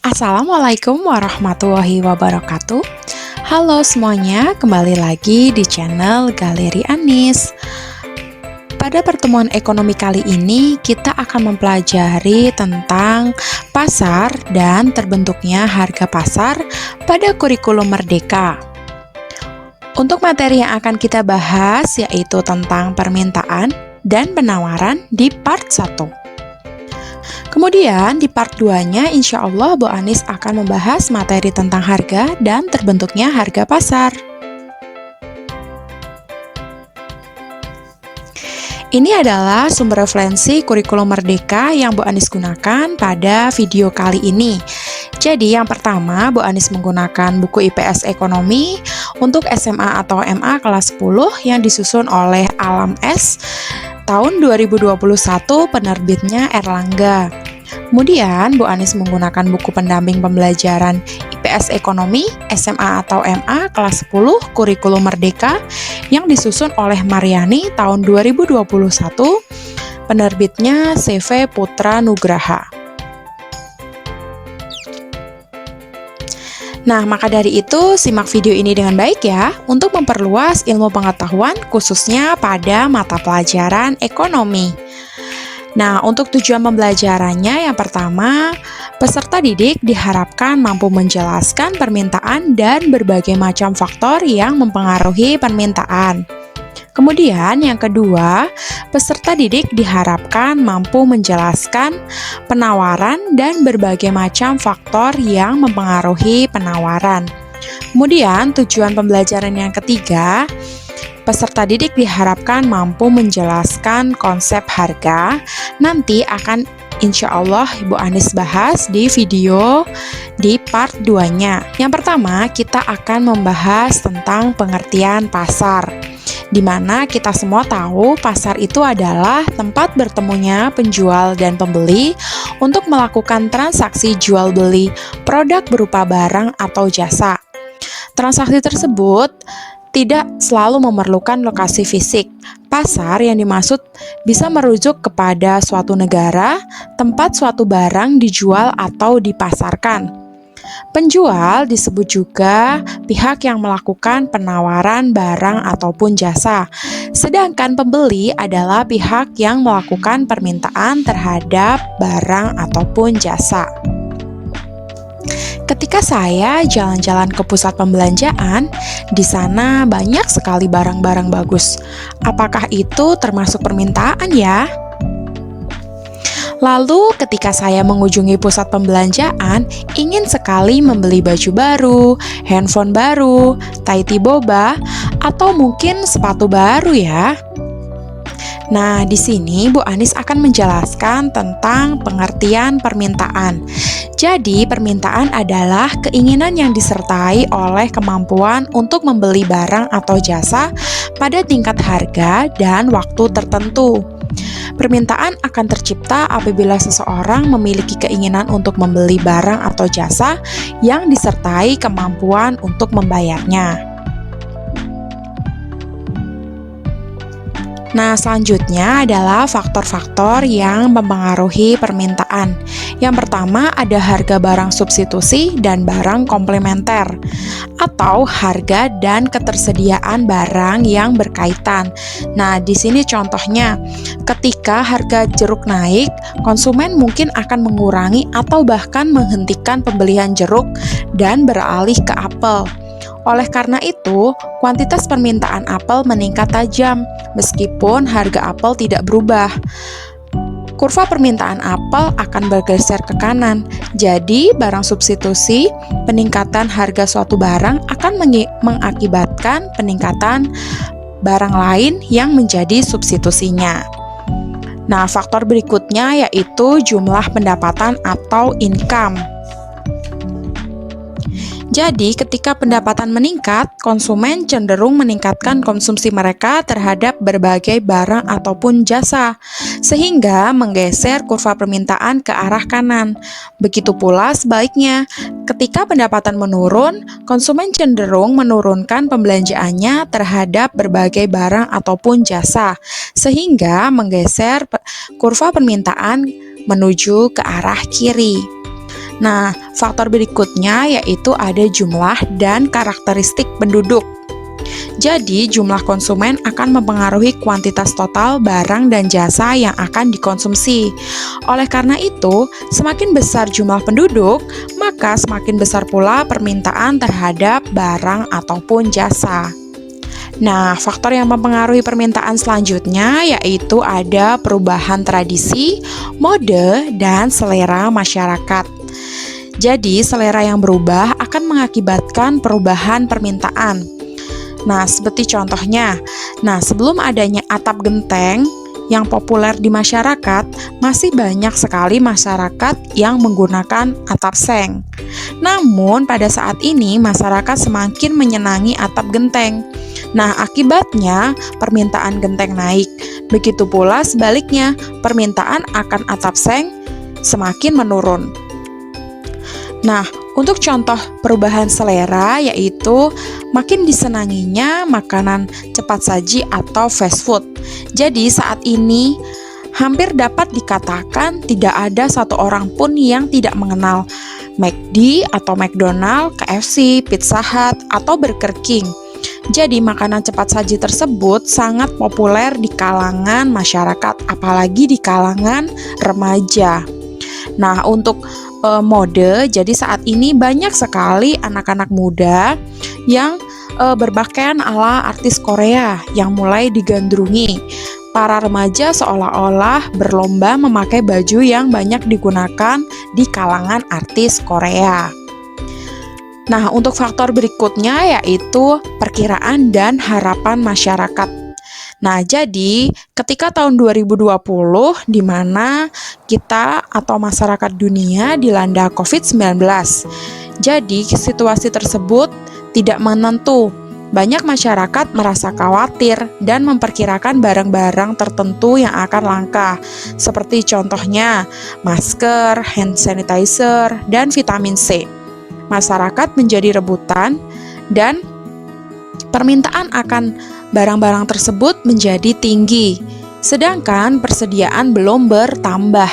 Assalamualaikum warahmatullahi wabarakatuh. Halo semuanya, kembali lagi di channel Galeri Anis. Pada pertemuan ekonomi kali ini, kita akan mempelajari tentang pasar dan terbentuknya harga pasar pada kurikulum Merdeka. Untuk materi yang akan kita bahas yaitu tentang permintaan dan penawaran di part 1. Kemudian di part 2-nya insya Allah Bu Anis akan membahas materi tentang harga dan terbentuknya harga pasar. Ini adalah sumber referensi kurikulum Merdeka yang Bu Anis gunakan pada video kali ini. Jadi yang pertama Bu Anis menggunakan buku IPS Ekonomi untuk SMA atau MA kelas 10 yang disusun oleh Alam S tahun 2021, penerbitnya Erlangga. Kemudian Bu Anis menggunakan buku pendamping pembelajaran IPS Ekonomi SMA atau MA kelas 10 Kurikulum Merdeka yang disusun oleh Mariani tahun 2021, penerbitnya CV Putra Nugraha. Nah, maka dari itu simak video ini dengan baik ya untuk memperluas ilmu pengetahuan khususnya pada mata pelajaran ekonomi. Nah, untuk tujuan pembelajarannya yang pertama, peserta didik diharapkan mampu menjelaskan permintaan dan berbagai macam faktor yang mempengaruhi permintaan. Kemudian yang kedua, peserta didik diharapkan mampu menjelaskan penawaran dan berbagai macam faktor yang mempengaruhi penawaran. Kemudian tujuan pembelajaran yang ketiga, peserta didik diharapkan mampu menjelaskan konsep harga. Nanti akan insya Allah Ibu Anis bahas di video di part 2-nya. Yang pertama, kita akan membahas tentang pengertian pasar, di mana kita semua tahu pasar itu adalah tempat bertemunya penjual dan pembeli untuk melakukan transaksi jual beli produk berupa barang atau jasa. Transaksi tersebut tidak selalu memerlukan lokasi fisik. Pasar yang dimaksud bisa merujuk kepada suatu negara, tempat suatu barang dijual atau dipasarkan. Penjual disebut juga pihak yang melakukan penawaran barang ataupun jasa, sedangkan pembeli adalah pihak yang melakukan permintaan terhadap barang ataupun jasa. Ketika saya jalan-jalan ke pusat pembelanjaan, di sana banyak sekali barang-barang bagus. Apakah itu termasuk permintaan ya? Lalu ketika saya mengunjungi pusat pembelanjaan, ingin sekali membeli baju baru, handphone baru, taiti boba, atau mungkin sepatu baru ya. Nah, di sini Bu Anis akan menjelaskan tentang pengertian permintaan. Jadi, permintaan adalah keinginan yang disertai oleh kemampuan untuk membeli barang atau jasa pada tingkat harga dan waktu tertentu. Permintaan akan tercipta apabila seseorang memiliki keinginan untuk membeli barang atau jasa yang disertai kemampuan untuk membayarnya. Nah, selanjutnya adalah faktor-faktor yang mempengaruhi permintaan. Yang pertama ada harga barang substitusi dan barang komplementer, atau harga dan ketersediaan barang yang berkaitan. Nah, di sini contohnya, ketika harga jeruk naik, konsumen mungkin akan mengurangi atau bahkan menghentikan pembelian jeruk dan beralih ke apel. Oleh karena itu, kuantitas permintaan apel meningkat tajam, meskipun harga apel tidak berubah. Kurva permintaan apel akan bergeser ke kanan, jadi barang substitusi, peningkatan harga suatu barang akan mengakibatkan peningkatan barang lain yang menjadi substitusinya. Nah, faktor berikutnya yaitu jumlah pendapatan atau income. Jadi, ketika pendapatan meningkat, konsumen cenderung meningkatkan konsumsi mereka terhadap berbagai barang ataupun jasa, sehingga menggeser kurva permintaan ke arah kanan. Begitu pula sebaliknya, ketika pendapatan menurun, konsumen cenderung menurunkan pembelanjaannya terhadap berbagai barang ataupun jasa, sehingga menggeser kurva permintaan menuju ke arah kiri. Nah, faktor berikutnya yaitu ada jumlah dan karakteristik penduduk. Jadi, jumlah konsumen akan mempengaruhi kuantitas total barang dan jasa yang akan dikonsumsi. Oleh karena itu, semakin besar jumlah penduduk, maka semakin besar pula permintaan terhadap barang ataupun jasa. Nah, faktor yang mempengaruhi permintaan selanjutnya yaitu ada perubahan tradisi, mode, dan selera masyarakat. Jadi, selera yang berubah akan mengakibatkan perubahan permintaan. Nah, seperti contohnya, sebelum adanya atap genteng yang populer di masyarakat, masih banyak sekali masyarakat yang menggunakan atap seng. Namun, pada saat ini masyarakat semakin menyenangi atap genteng. Nah, akibatnya permintaan genteng naik. Begitu pula sebaliknya, permintaan akan atap seng semakin menurun. Nah, untuk contoh perubahan selera yaitu makin disenanginya makanan cepat saji atau fast food. Jadi saat ini hampir dapat dikatakan tidak ada satu orang pun yang tidak mengenal McD atau McDonald, KFC, Pizza Hut, atau Burger King. Jadi makanan cepat saji tersebut sangat populer di kalangan masyarakat, apalagi di kalangan remaja. Nah, untuk mode, jadi saat ini banyak sekali anak-anak muda yang berpakaian ala artis Korea yang mulai digandrungi. Para remaja seolah-olah berlomba memakai baju yang banyak digunakan di kalangan artis Korea. Nah, untuk faktor berikutnya yaitu perkiraan dan harapan masyarakat. Nah, jadi ketika tahun 2020 di mana kita atau masyarakat dunia dilanda COVID-19. Jadi, situasi tersebut tidak menentu. Banyak masyarakat merasa khawatir dan memperkirakan barang-barang tertentu yang akan langka. Seperti contohnya masker, hand sanitizer, dan vitamin C. Masyarakat menjadi rebutan dan permintaan akan barang-barang tersebut menjadi tinggi, sedangkan persediaan belum bertambah.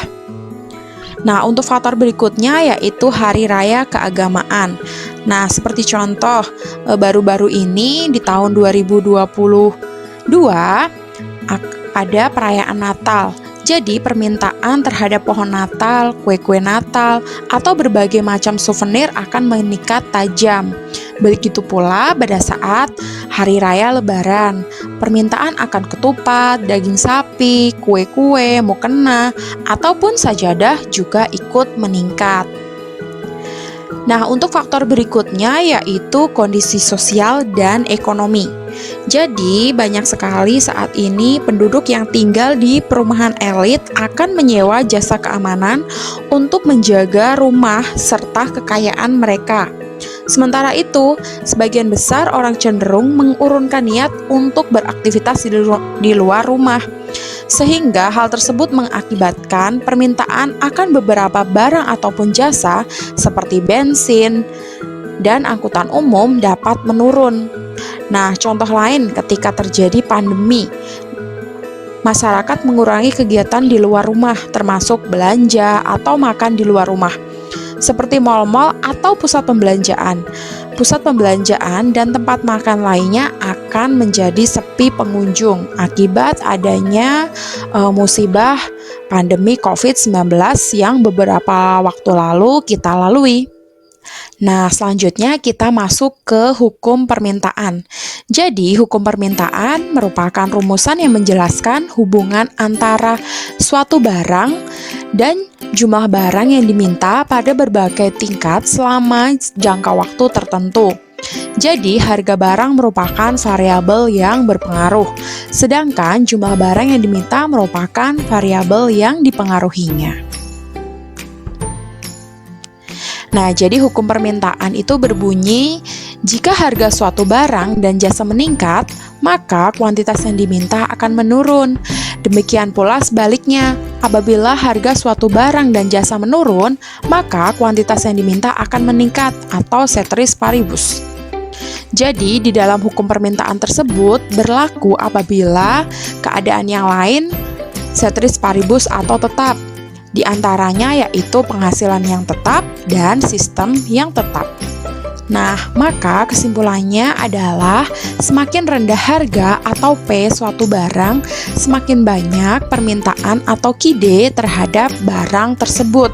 Nah, untuk faktor berikutnya yaitu hari raya keagamaan. Nah, seperti contoh, baru-baru ini di tahun 2022 ada perayaan Natal. Jadi, permintaan terhadap pohon Natal, kue-kue Natal, atau berbagai macam souvenir akan meningkat tajam. Begitu pula pada saat hari raya Lebaran, permintaan akan ketupat, daging sapi, kue-kue, mukena, ataupun sajadah juga ikut meningkat. Nah, untuk faktor berikutnya yaitu kondisi sosial dan ekonomi. Jadi, banyak sekali saat ini penduduk yang tinggal di perumahan elit akan menyewa jasa keamanan untuk menjaga rumah serta kekayaan mereka. Sementara itu, sebagian besar orang cenderung mengurungkan niat untuk beraktivitas di luar rumah. Sehingga hal tersebut mengakibatkan permintaan akan beberapa barang ataupun jasa seperti bensin dan angkutan umum dapat menurun. Nah, contoh lain ketika terjadi pandemi, masyarakat mengurangi kegiatan di luar rumah termasuk belanja atau makan di luar rumah, seperti mal-mal atau pusat pembelanjaan. Pusat pembelanjaan dan tempat makan lainnya akan menjadi sepi pengunjung akibat adanya musibah pandemi COVID-19 yang beberapa waktu lalu kita lalui. Nah, selanjutnya kita masuk ke hukum permintaan. Jadi, hukum permintaan merupakan rumusan yang menjelaskan hubungan antara suatu barang dan jumlah barang yang diminta pada berbagai tingkat selama jangka waktu tertentu. Jadi, harga barang merupakan variabel yang berpengaruh, sedangkan jumlah barang yang diminta merupakan variabel yang dipengaruhinya. Nah, jadi hukum permintaan itu berbunyi, jika harga suatu barang dan jasa meningkat, maka kuantitas yang diminta akan menurun. Demikian pula sebaliknya, apabila harga suatu barang dan jasa menurun, maka kuantitas yang diminta akan meningkat atau ceteris paribus. Jadi, di dalam hukum permintaan tersebut berlaku apabila keadaan yang lain ceteris paribus atau tetap. Di antaranya yaitu penghasilan yang tetap dan sistem yang tetap. Nah, maka kesimpulannya adalah semakin rendah harga atau P suatu barang, semakin banyak permintaan atau KID terhadap barang tersebut.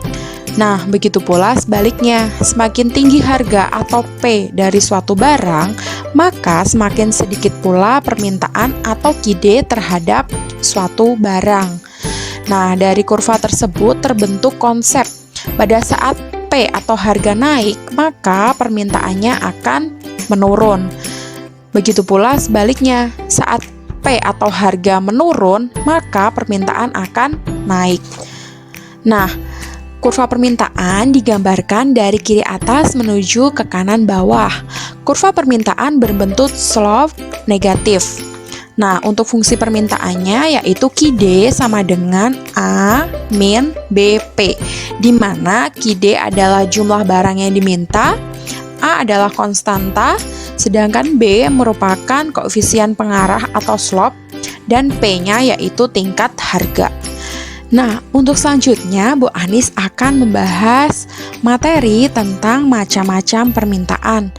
Nah, begitu pula sebaliknya, semakin tinggi harga atau P dari suatu barang, maka semakin sedikit pula permintaan atau KID terhadap suatu barang. Nah, dari kurva tersebut terbentuk konsep pada saat P atau harga naik, maka permintaannya akan menurun. Begitu pula sebaliknya, saat P atau harga menurun, maka permintaan akan naik. Nah, kurva permintaan digambarkan dari kiri atas menuju ke kanan bawah. Kurva permintaan berbentuk slope negatif. Nah, untuk fungsi permintaannya yaitu KID sama dengan A min BP, di mana KID adalah jumlah barang yang diminta, A adalah konstanta, sedangkan B merupakan koefisien pengarah atau slope, dan P-nya yaitu tingkat harga. Nah, untuk selanjutnya Bu Anis akan membahas materi tentang macam-macam permintaan.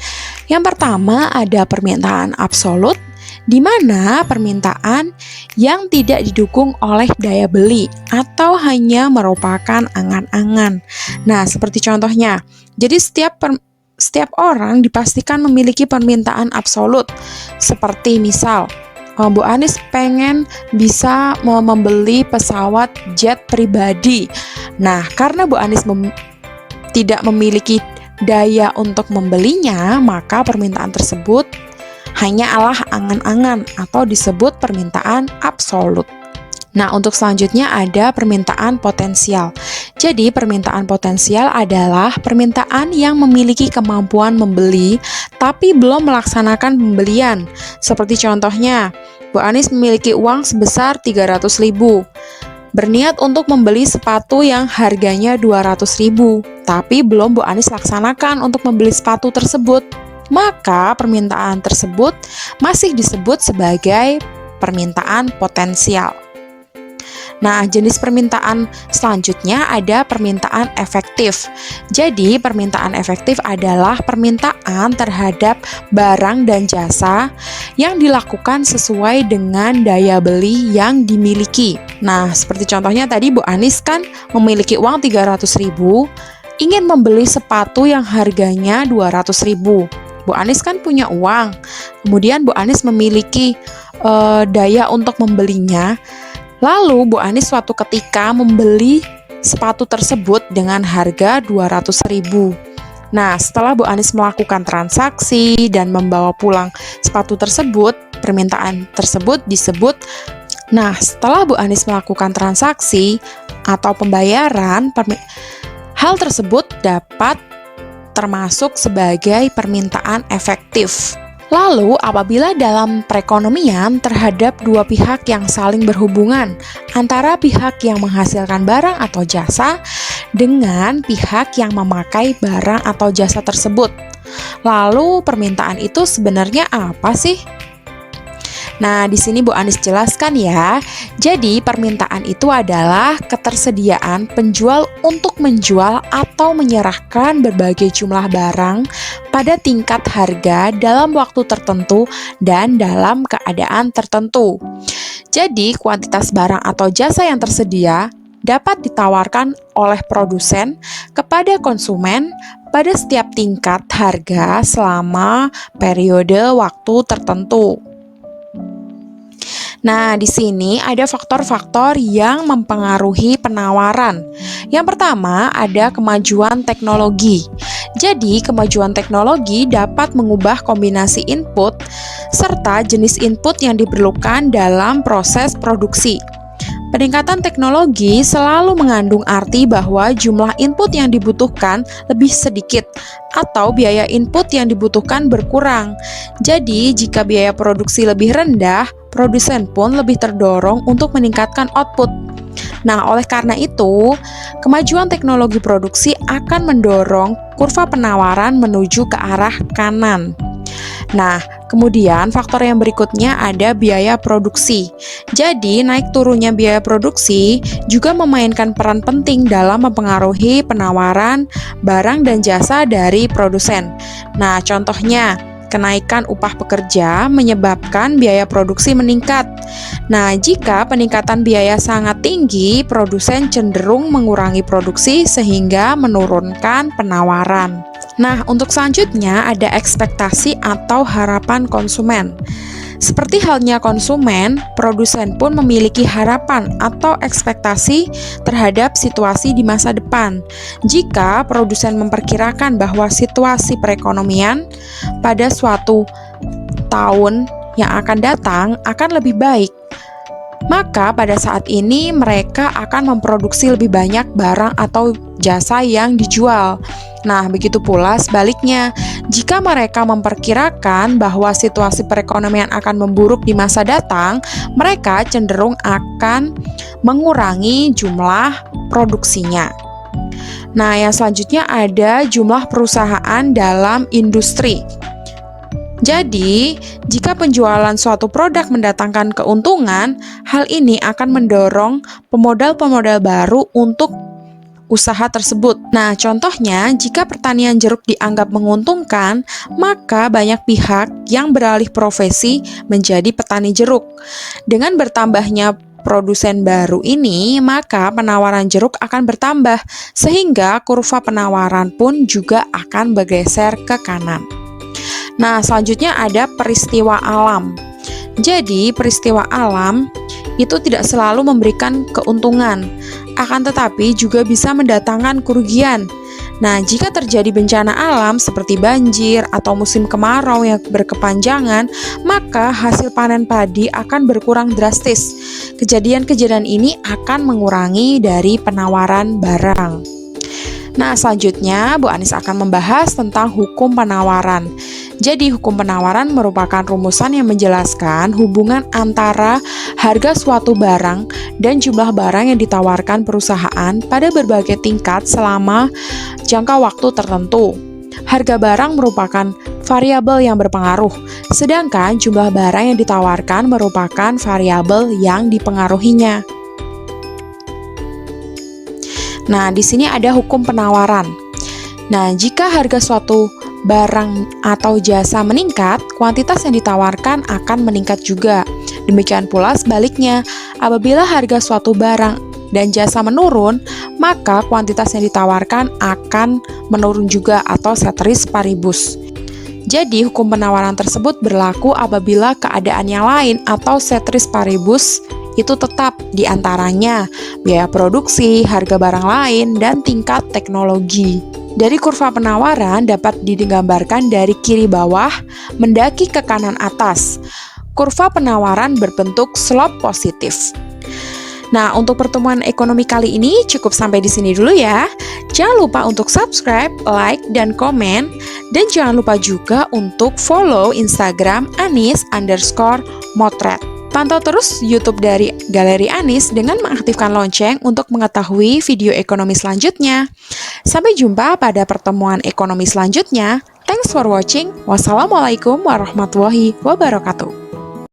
Yang pertama ada permintaan absolut, di mana permintaan yang tidak didukung oleh daya beli atau hanya merupakan angan-angan. Nah, seperti contohnya, jadi setiap orang dipastikan memiliki permintaan absolut. Seperti misal, Bu Anis pengen bisa membeli pesawat jet pribadi. Nah, karena Bu Anis tidak memiliki daya untuk membelinya, maka permintaan tersebut hanyalah angan-angan atau disebut permintaan absolut. Nah, untuk selanjutnya ada permintaan potensial. Jadi, permintaan potensial adalah permintaan yang memiliki kemampuan membeli tapi belum melaksanakan pembelian. Seperti contohnya, Bu Anis memiliki uang sebesar 300.000. Berniat untuk membeli sepatu yang harganya 200.000, tapi belum Bu Anis laksanakan untuk membeli sepatu tersebut. Maka permintaan tersebut masih disebut sebagai permintaan potensial. Nah, jenis permintaan selanjutnya ada permintaan efektif. Jadi, permintaan efektif adalah permintaan terhadap barang dan jasa yang dilakukan sesuai dengan daya beli yang dimiliki. Nah, seperti contohnya tadi Bu Anis kan memiliki uang 300.000, ingin membeli sepatu yang harganya 200.000. Bu Anis kan punya uang, kemudian Bu Anis memiliki daya untuk membelinya. Lalu Bu Anis suatu ketika membeli sepatu tersebut dengan harga 200.000. Nah, setelah Bu Anis melakukan transaksi dan membawa pulang sepatu tersebut, permintaan tersebut disebut. Nah, setelah Bu Anis melakukan transaksi atau pembayaran, hal tersebut dapat termasuk sebagai permintaan efektif. Lalu, apabila dalam perekonomian terhadap dua pihak yang saling berhubungan antara pihak yang menghasilkan barang atau jasa dengan pihak yang memakai barang atau jasa tersebut. Lalu, permintaan itu sebenarnya apa sih? Nah, di sini Bu Anis jelaskan ya. Jadi, permintaan itu adalah ketersediaan penjual untuk menjual atau menyerahkan berbagai jumlah barang pada tingkat harga dalam waktu tertentu dan dalam keadaan tertentu. Jadi, kuantitas barang atau jasa yang tersedia dapat ditawarkan oleh produsen kepada konsumen pada setiap tingkat harga selama periode waktu tertentu. Nah, di sini ada faktor-faktor yang mempengaruhi penawaran. Yang pertama, ada kemajuan teknologi. Jadi, kemajuan teknologi dapat mengubah kombinasi input serta jenis input yang diperlukan dalam proses produksi. Peningkatan teknologi selalu mengandung arti bahwa jumlah input yang dibutuhkan lebih sedikit atau biaya input yang dibutuhkan berkurang. Jadi, jika biaya produksi lebih rendah, produsen pun lebih terdorong untuk meningkatkan output. Nah, oleh karena itu, kemajuan teknologi produksi akan mendorong kurva penawaran menuju ke arah kanan. Nah, kemudian faktor yang berikutnya ada biaya produksi. Jadi, naik turunnya biaya produksi juga memainkan peran penting dalam mempengaruhi penawaran barang dan jasa dari produsen. Nah, contohnya, kenaikan upah pekerja menyebabkan biaya produksi meningkat. Nah, jika peningkatan biaya sangat tinggi, produsen cenderung mengurangi produksi sehingga menurunkan penawaran. Nah, untuk selanjutnya ada ekspektasi atau harapan konsumen. Seperti halnya konsumen, produsen pun memiliki harapan atau ekspektasi terhadap situasi di masa depan. Jika produsen memperkirakan bahwa situasi perekonomian pada suatu tahun yang akan datang akan lebih baik, maka pada saat ini mereka akan memproduksi lebih banyak barang atau jasa yang dijual. Nah, begitu pula sebaliknya, jika mereka memperkirakan bahwa situasi perekonomian akan memburuk di masa datang, mereka cenderung akan mengurangi jumlah produksinya. Nah, yang selanjutnya ada jumlah perusahaan dalam industri. Jadi, jika penjualan suatu produk mendatangkan keuntungan, hal ini akan mendorong pemodal-pemodal baru untuk usaha tersebut. Nah, contohnya, jika pertanian jeruk dianggap menguntungkan, maka banyak pihak yang beralih profesi menjadi petani jeruk. Dengan bertambahnya produsen baru ini, maka penawaran jeruk akan bertambah, sehingga kurva penawaran pun juga akan bergeser ke kanan. Nah, selanjutnya ada peristiwa alam. Jadi, peristiwa alam itu tidak selalu memberikan keuntungan, akan tetapi juga bisa mendatangkan kerugian. Nah, jika terjadi bencana alam seperti banjir atau musim kemarau yang berkepanjangan, maka hasil panen padi akan berkurang drastis. Kejadian-kejadian ini akan mengurangi dari penawaran barang. Nah, selanjutnya Bu Anis akan membahas tentang hukum penawaran. Jadi, hukum penawaran merupakan rumusan yang menjelaskan hubungan antara harga suatu barang dan jumlah barang yang ditawarkan perusahaan pada berbagai tingkat selama jangka waktu tertentu. Harga barang merupakan variabel yang berpengaruh, sedangkan jumlah barang yang ditawarkan merupakan variabel yang dipengaruhinya. Nah, di sini ada hukum penawaran. Nah, jika harga suatu barang atau jasa meningkat, kuantitas yang ditawarkan akan meningkat juga. Demikian pula sebaliknya, apabila harga suatu barang dan jasa menurun, maka kuantitas yang ditawarkan akan menurun juga atau ceteris paribus. Jadi, hukum penawaran tersebut berlaku apabila keadaan yang lain atau ceteris paribus itu tetap, diantaranya biaya produksi, harga barang lain, dan tingkat teknologi. Dari kurva penawaran dapat digambarkan dari kiri bawah mendaki ke kanan atas. Kurva penawaran berbentuk slope positif. Nah, untuk pertemuan ekonomi kali ini cukup sampai di sini dulu ya. Jangan lupa untuk subscribe, like, dan komen. Dan jangan lupa juga untuk follow Instagram Anis_Motret. Pantau terus YouTube dari Galeri Anis dengan mengaktifkan lonceng untuk mengetahui video ekonomi selanjutnya. Sampai jumpa pada pertemuan ekonomi selanjutnya. Thanks for watching. Wassalamualaikum warahmatullahi wabarakatuh.